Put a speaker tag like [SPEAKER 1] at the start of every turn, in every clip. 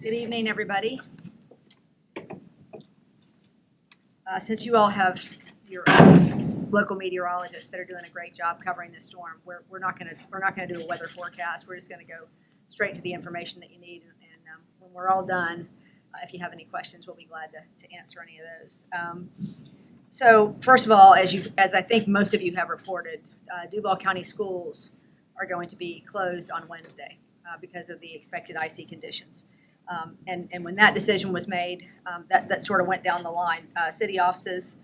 [SPEAKER 1] Good evening, everybody. Since you all have your local meteorologists that are doing a great job covering this storm, we're not going to do a weather forecast. We're just going to go straight to the information that you need, and when we're all done, if you have any questions, we'll be glad to answer any of those. So first of all, as I think most of you have reported, Duval County schools are going to be closed on Wednesday because of the expected icy conditions. And when that decision was made, that sort of went down the line. City offices,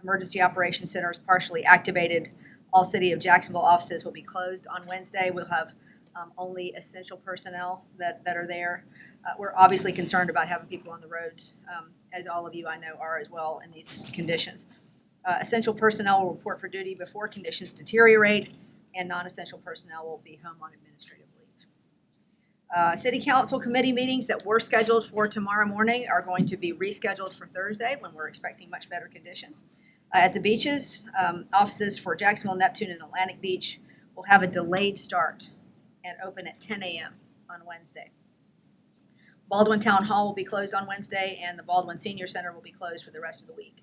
[SPEAKER 1] emergency operations centers partially activated. All City of Jacksonville offices will be closed on Wednesday. We'll have only essential personnel that are there. We're obviously concerned about having people on the roads, as all of you I know are as well in these conditions. Essential personnel will report for duty before conditions deteriorate, and non-essential personnel will be home on administrative leave. City Council committee meetings that were scheduled for tomorrow morning are going to be rescheduled for Thursday when we're expecting much better conditions. At the beaches, offices for Jacksonville, Neptune, and Atlantic Beach will have a delayed start and open at 10 a.m. on Wednesday. Baldwin Town Hall will be closed on Wednesday, and the Baldwin Senior Center will be closed for the rest of the week.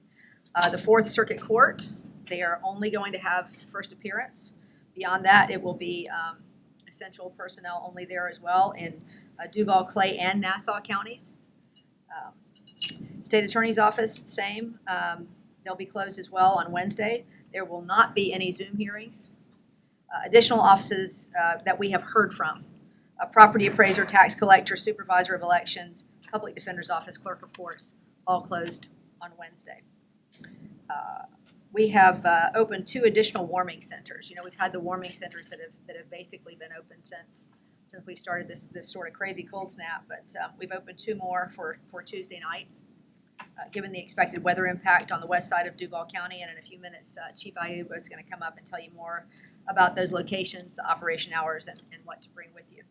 [SPEAKER 1] The Fourth Circuit Court, they are only going to have first appearance. Beyond that, it will be essential personnel only there as well in Duval, Clay, and Nassau counties. State Attorney's Office, same. They'll be closed as well on Wednesday. There will not be any Zoom hearings. Additional offices that we have heard from, property appraiser, tax collector, supervisor of elections, public defender's office, clerk of courts, all closed on Wednesday. We have opened 2 additional warming centers. You know, we've had the warming centers that have basically been open since we started this sort of crazy cold snap, but we've opened 2 more for Tuesday night. Given the expected weather impact on the west side of Duval County, and in a few minutes, Chief Ayuba is going to come up and tell you more about those locations, the operation hours, and what to bring with you.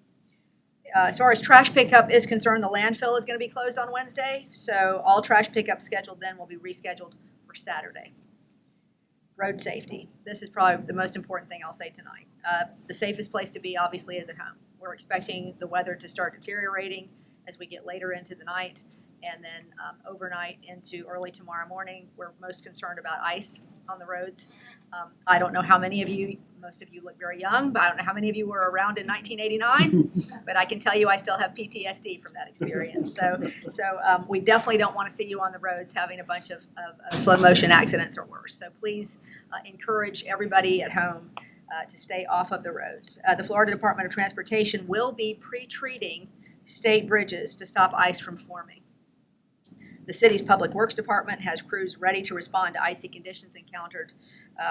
[SPEAKER 1] As far as trash pickup is concerned, the landfill is going to be closed on Wednesday, so all trash pickup scheduled then will be rescheduled for Saturday. Road safety. This is probably the most important thing I'll say tonight. The safest place to be, obviously, is at home. We're expecting the weather to start deteriorating as we get later into the night, and then overnight into early tomorrow morning. We're most concerned about ice on the roads. I don't know how many of you, most of you look very young, but I don't know how many of you were around in 1989, but I can tell you I still have PTSD from that experience. So we definitely don't want to see you on the roads having a bunch of slow motion accidents or worse. So please encourage everybody at home to stay off of the roads. The Florida Department of Transportation will be pre-treating state bridges to stop ice from forming. The city's Public Works Department has crews ready to respond to icy conditions encountered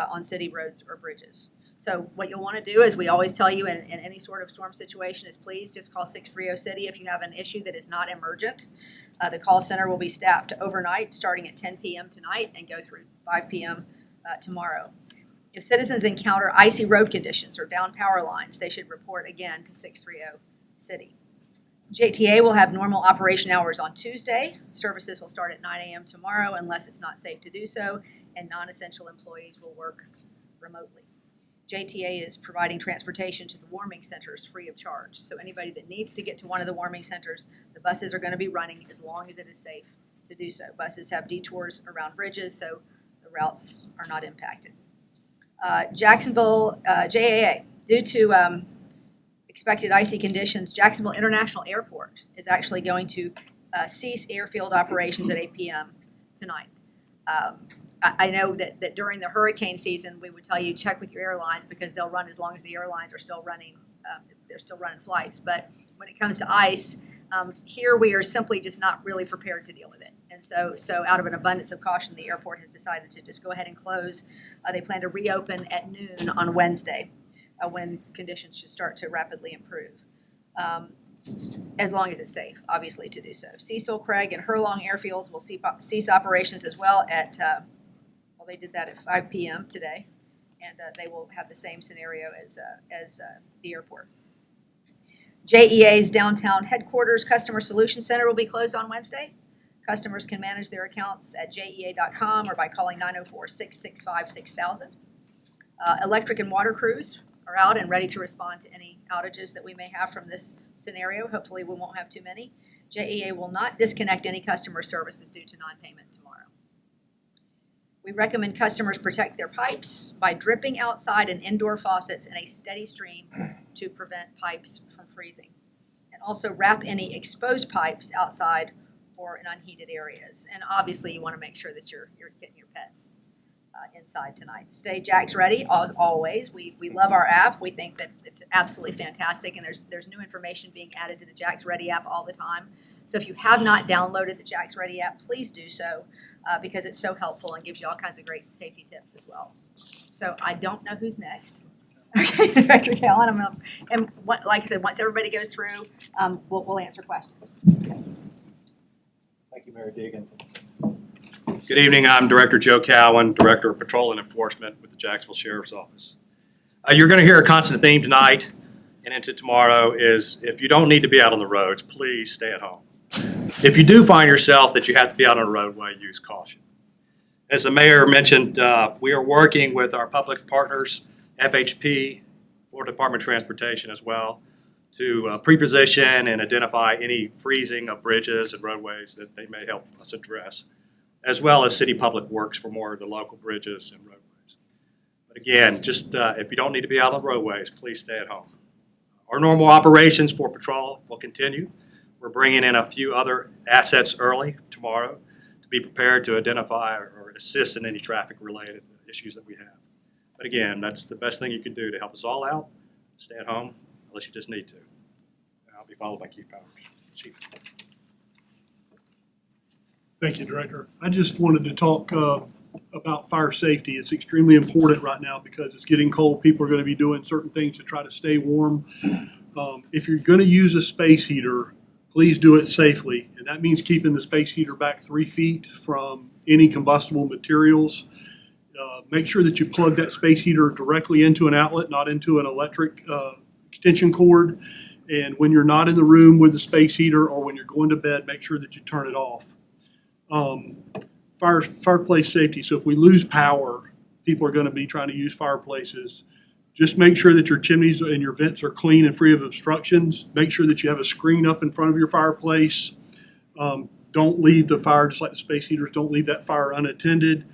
[SPEAKER 1] on city roads or bridges. So what you'll want to do, as we always tell you in any sort of storm situation, is please just call 630-CITY if you have an issue that is not emergent. The call center will be staffed overnight starting at 10 p.m. tonight and go through 5 p.m. Tomorrow. If citizens encounter icy road conditions or down power lines, they should report again to 630-CITY. JTA will have normal operation hours on Tuesday. Services will start at 9 a.m. tomorrow unless it's not safe to do so, and non-essential employees will work remotely. JTA is providing transportation to the warming centers free of charge. So anybody that needs to get to one of the warming centers, the buses are going to be running as long as it is safe to do so. Buses have detours around bridges, so the routes are not impacted. Jacksonville, JAA, due to expected icy conditions, Jacksonville International Airport is actually going to cease airfield operations at 8 p.m. tonight. I know that during the hurricane season, we would tell you check with your airlines because they'll run as long as the airlines are still running. They're still running flights. But when it comes to ice, here we are simply just not really prepared to deal with it. And so out of an abundance of caution, the airport has decided to just go ahead and close. They plan to reopen at noon on Wednesday, when conditions should start to rapidly improve, as long as it's safe, obviously, to do so. Cecil, Craig, and Hurlong airfields will cease operations as well at, they did that at 5 p.m. today, and they will have the same scenario as the airport. JEA's downtown headquarters customer solution center will be closed on Wednesday. Customers can manage their accounts at jea.com or by calling 904-665-6000. Electric and water crews are out and ready to respond to any outages that we may have from this scenario. Hopefully we won't have too many. JEA will not disconnect any customer services due to non-payment tomorrow. We recommend customers protect their pipes by dripping outside and indoor faucets in a steady stream to prevent pipes from freezing. And also wrap any exposed pipes outside or in unheated areas. And obviously you want to make sure that you're getting your pets inside tonight. Stay Jax ready as always. We love our app. We think that it's absolutely fantastic, and there's new information being added to the Jax Ready app all the time. So if you have not downloaded the Jax Ready app, please do so because it's so helpful and gives you all kinds of great safety tips as well. So I don't know who's next. Okay, Director Cowan, like I said, once everybody goes through, we'll answer questions.
[SPEAKER 2] Thank you, Mayor Deegan.
[SPEAKER 3] Good evening. I'm Director Joe Cowan, Director of Patrol and Enforcement with the Jacksonville Sheriff's Office. You're going to hear a constant theme tonight and into tomorrow is if you don't need to be out on the roads, please stay at home. If you do find yourself that you have to be out on the roadway, use caution. As the mayor mentioned, we are working with our public partners, FHP, Florida Department of Transportation as well, to pre-position and identify any freezing of bridges and roadways that they may help us address, as well as City Public Works for more of the local bridges and roadways. But again, just if you don't need to be out on the roadways, please stay at home. Our normal operations for patrol will continue. We're bringing in a few other assets early tomorrow to be prepared to identify or assist in any traffic-related issues that we have. But again, that's the best thing you can do to help us all out. Stay at home unless you just need to. I'll be followed by Chief Powers. Chief.
[SPEAKER 4] Thank you, Director. I just wanted to talk about fire safety. It's extremely important right now because it's getting cold. People are going to be doing certain things to try to stay warm. If you're going to use a space heater, please do it safely. And that means keeping the space heater back 3 feet from any combustible materials. Make sure that you plug that space heater directly into an outlet, not into an electric extension cord. And when you're not in the room with the space heater or when you're going to bed, make sure that you turn it off. Fireplace safety. So if we lose power, people are going to be trying to use fireplaces. Just make sure that your chimneys and your vents are clean and free of obstructions. Make sure that you have a screen up in front of your fireplace. Don't leave the fire, just like the space heaters, don't leave that fire unattended.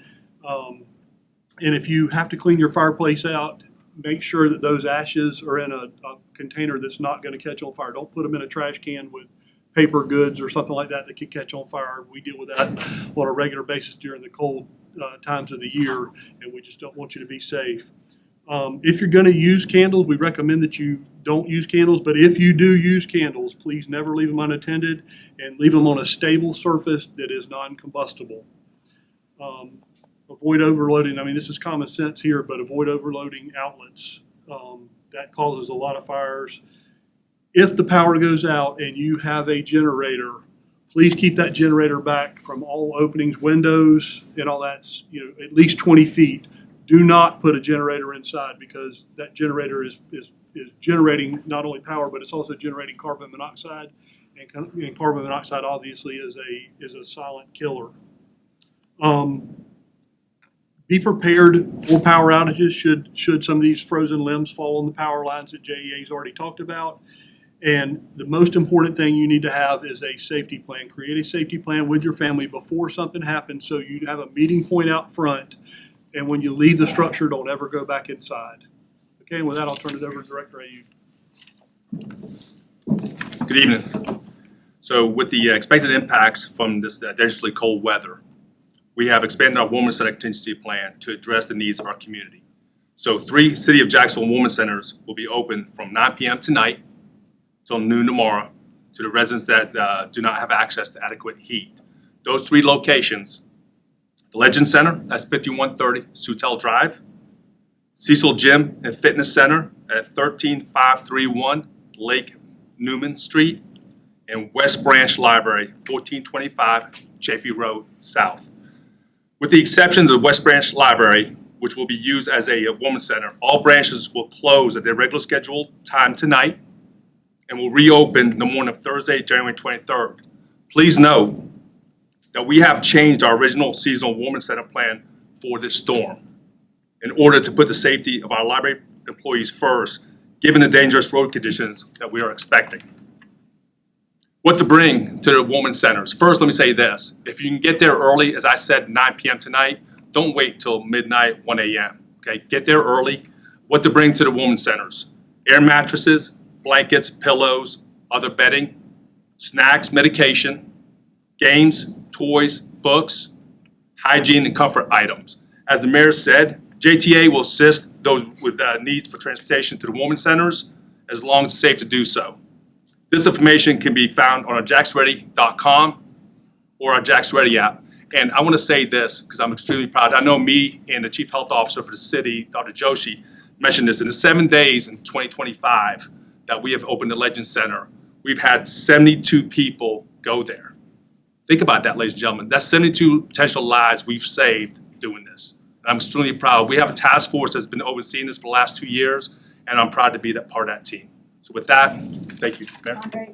[SPEAKER 4] And if you have to clean your fireplace out, make sure that those ashes are in a container that's not going to catch on fire. Don't put them in a trash can with paper goods or something like that that could catch on fire. We deal with that on a regular basis during the cold times of the year, and we just don't want you to be safe. If you're going to use candles, we recommend that you don't use candles, but if you do use candles, please never leave them unattended and leave them on a stable surface that is non-combustible. Avoid overloading. I mean, this is common sense here, but avoid overloading outlets. That causes a lot of fires. If the power goes out and you have a generator, please keep that generator back from all openings, windows, and all that, at least 20 feet. Do not put a generator inside because that generator is generating not only power, but it's also generating carbon monoxide. And carbon monoxide obviously is a silent killer. Be prepared for power outages should some of these frozen limbs fall on the power lines that JEA's already talked about. And the most important thing you need to have is a safety plan. Create a safety plan with your family before something happens so you have a meeting point out front. And when you leave the structure, don't ever go back inside. Okay, and with that, I'll turn it over to Director Ayub.
[SPEAKER 5] Good evening. So with the expected impacts from this dangerously cold weather, we have expanded our Women's Center contingency plan to address the needs of our community. So 3 City of Jacksonville Women's Centers will be open from 9 p.m. tonight till noon tomorrow to the residents that do not have access to adequate heat. Those 3 locations: the Legend Center, that's 5130 Sutel Drive; Cecil Gym and Fitness Center at 13531 Lake Newman Street; and West Branch Library, 1425 Chaffee Road South. With the exception of the West Branch Library, which will be used as a women's center, all branches will close at their regular scheduled time tonight and will reopen the morning of Thursday, January 23rd. Please note that we have changed our original seasonal women's center plan for this storm in order to put the safety of our library employees first, given the dangerous road conditions that we are expecting. What to bring to the women's centers. First, let me say this. If you can get there early, as I said, 9 p.m. tonight, don't wait till midnight, 1 a.m. Okay, get there early. What to bring to the women's centers. Air mattresses, blankets, pillows, other bedding, snacks, medication, games, toys, books, hygiene and comfort items. As the mayor said, JTA will assist those with needs for transportation to the women's centers as long as it's safe to do so. This information can be found on our jaxready.com or our Jax Ready app. And I want to say this because I'm extremely proud. I know me and the Chief Health Officer for the city, Dr. Joshi, mentioned this. In the 7 days in 2025 that we have opened the Legend Center, we've had 72 people go there. Think about that, ladies and gentlemen. That's 72 potential lives we've saved doing this. And I'm extremely proud. We have a task force that's been overseeing this for the last 2 years, and I'm proud to be that part of that team. So with that, thank you. Mayor?
[SPEAKER 1] Andre,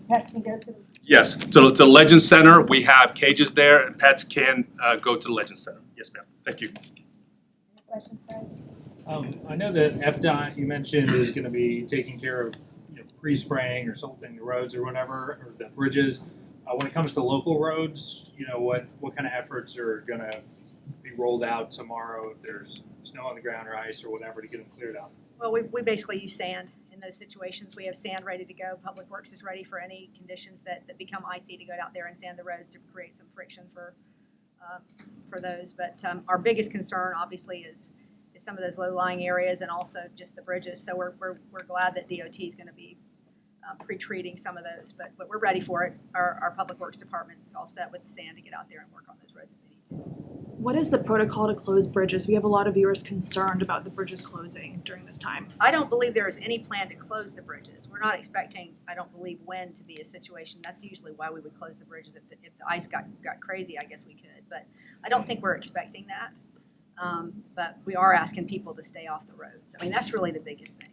[SPEAKER 1] pets can go to the.
[SPEAKER 5] Yes, so the Legend Center, we have cages there, and pets can go to the Legend Center. Yes, ma'am. Thank you.
[SPEAKER 1] Any questions, Fred?
[SPEAKER 2] I know that FDOT, you mentioned, is gonna be taking care of, pre-spraying or salting the roads or whatever, or the bridges. When it comes to local roads, what kind of efforts are gonna be rolled out tomorrow if there's snow on the ground or ice or whatever to get them cleared out?
[SPEAKER 1] Well, we basically use sand in those situations. We have sand ready to go. Public Works is ready for any conditions that become icy to go out there and sand the roads to create some friction for those. But our biggest concern, obviously, is some of those low-lying areas and also just the bridges. So we're glad that DOT is going to be pre-treating some of those, but we're ready for it. Our Public Works Department's all set with the sand to get out there and work on those roads if they need to.
[SPEAKER 6] What is the protocol to close bridges? We have a lot of viewers concerned about the bridges closing during this time.
[SPEAKER 1] I don't believe there is any plan to close the bridges. We're not expecting, I don't believe, when to be a situation. That's usually why we would close the bridges. If the ice got crazy, I guess we could, but I don't think we're expecting that. But we are asking people to stay off the roads. I mean, that's really the biggest thing.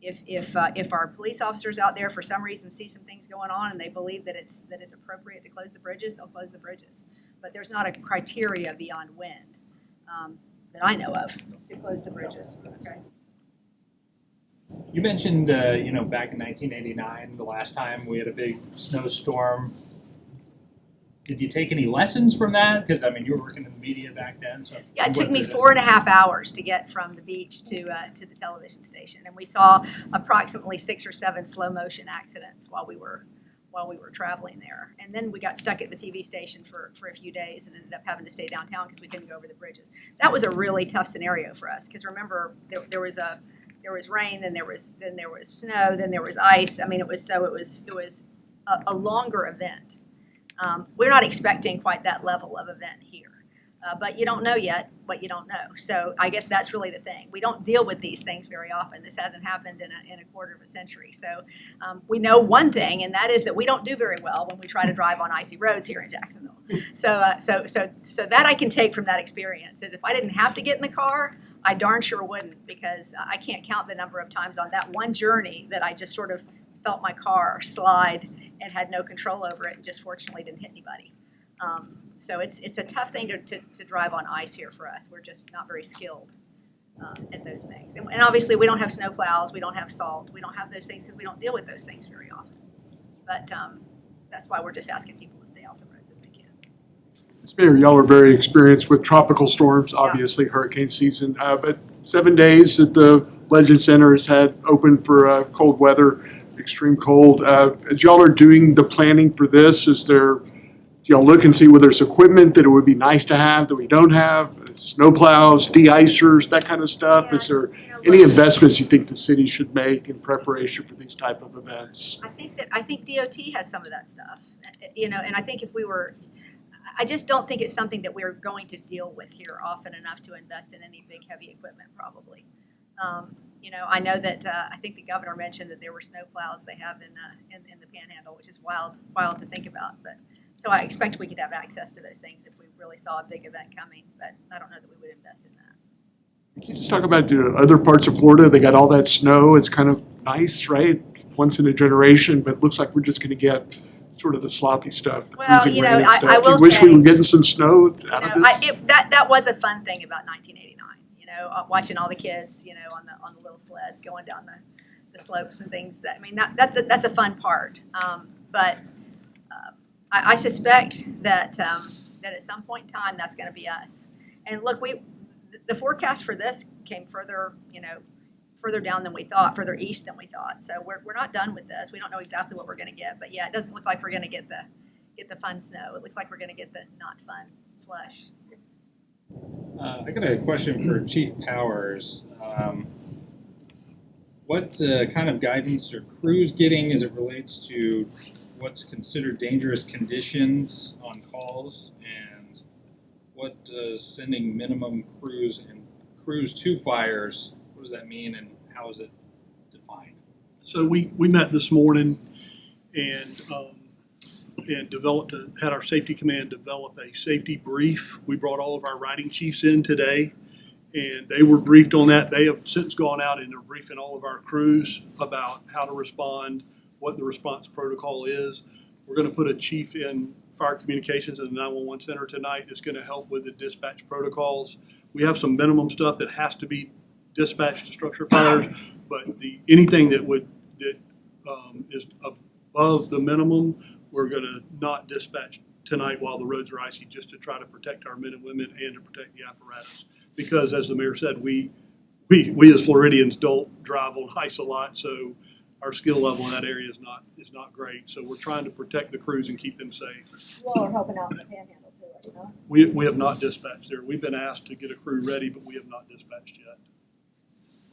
[SPEAKER 1] If our police officers out there for some reason see some things going on and they believe that it's appropriate to close the bridges, they'll close the bridges. But there's not a criteria beyond wind that I know of to close the bridges. Okay.
[SPEAKER 2] You mentioned, back in 1989, the last time we had a big snowstorm. Did you take any lessons from that? Because, you were working in the media back then. So
[SPEAKER 1] Yeah, it took me 4.5 hours to get from the beach to the television station. And we saw approximately 6 or 7 slow motion accidents while we were traveling there. And then we got stuck at the TV station for a few days and ended up having to stay downtown because we couldn't go over the bridges. That was a really tough scenario for us because remember there was rain, then there was snow, then there was ice. It was a longer event. We're not expecting quite that level of event here. But you don't know yet what you don't know. So I guess that's really the thing. We don't deal with these things very often. This hasn't happened in a quarter of a century. So we know one thing, and that is that we don't do very well when we try to drive on icy roads here in Jacksonville. So that I can take from that experience is if I didn't have to get in the car, I darn sure wouldn't, because I can't count the number of times on that one journey that I just sort of felt my car slide and had no control over it and just fortunately didn't hit anybody. So it's a tough thing to drive on ice here for us. We're just not very skilled at those things. And obviously we don't have snow plows, we don't have salt, we don't have those things because we don't deal with those things very often. But that's why we're just asking people to stay off the roads if they can.
[SPEAKER 4] Ms. Mayor, y'all are very experienced with tropical storms, obviously hurricane season, but 7 days that the Legend Center has had open for cold weather, extreme cold. As y'all are doing the planning for this, do y'all look and see whether there's equipment that it would be nice to have that we don't have? Snowplows, de-icers, that kind of stuff?
[SPEAKER 1] Yeah,
[SPEAKER 4] Is there any investments you think the city should make in preparation for these type of events?
[SPEAKER 1] I think DOT has some of that stuff, and I think I just don't think it's something that we're going to deal with here often enough to invest in any big heavy equipment probably. I know that I think the governor mentioned that there were snow plows they have in the Panhandle, which is wild to think about. But so I expect we could have access to those things if we really saw a big event coming. But I don't know that we would invest in that.
[SPEAKER 4] Can you just talk about the other parts of Florida? They got all that snow. It's kind of nice, right? Once in a generation, but it looks like we're just going to get sort of the sloppy stuff, the freezing rain and stuff.
[SPEAKER 1] I will
[SPEAKER 4] Do you wish
[SPEAKER 1] say,
[SPEAKER 4] we were getting some snow out of this?
[SPEAKER 1] That was a fun thing about 1989. Watching all the kids, on the little sleds going down the slopes and things that, I mean, that's a fun part. But I suspect that, that at some point in time, that's gonna be us. And look, the forecast for this came further, further down than we thought, further east than we thought. So we're not done with this. We don't know exactly what we're gonna get, but yeah, it doesn't look like we're gonna get the fun snow. It looks like we're gonna get the not fun slush.
[SPEAKER 2] I got a question for Chief Powers. What kind of guidance are crews getting as it relates to what's considered dangerous conditions on calls, and what does sending minimum crews to fires, what does that mean, and how is it defined?
[SPEAKER 4] So we met this morning and had our safety command develop a safety brief. We brought all of our riding chiefs in today, and they were briefed on that. They have since gone out and are briefing all of our crews about how to respond, what the response protocol is. We're going to put a chief in fire communications in the 911 center tonight that's going to help with the dispatch protocols. We have some minimum stuff that has to be dispatched to structure fires, but anything that is above the minimum, we're going to not dispatch tonight while the roads are icy, just to try to protect our men and women and to protect the apparatus. Because as the mayor said, we as Floridians don't drive on ice a lot, so our skill level in that area is not great. So we're trying to protect the crews and keep them safe.
[SPEAKER 1] You all are helping out in the panhandle too, are you not?
[SPEAKER 4] We have not dispatched there. We've been asked to get a crew ready, but we have not dispatched yet.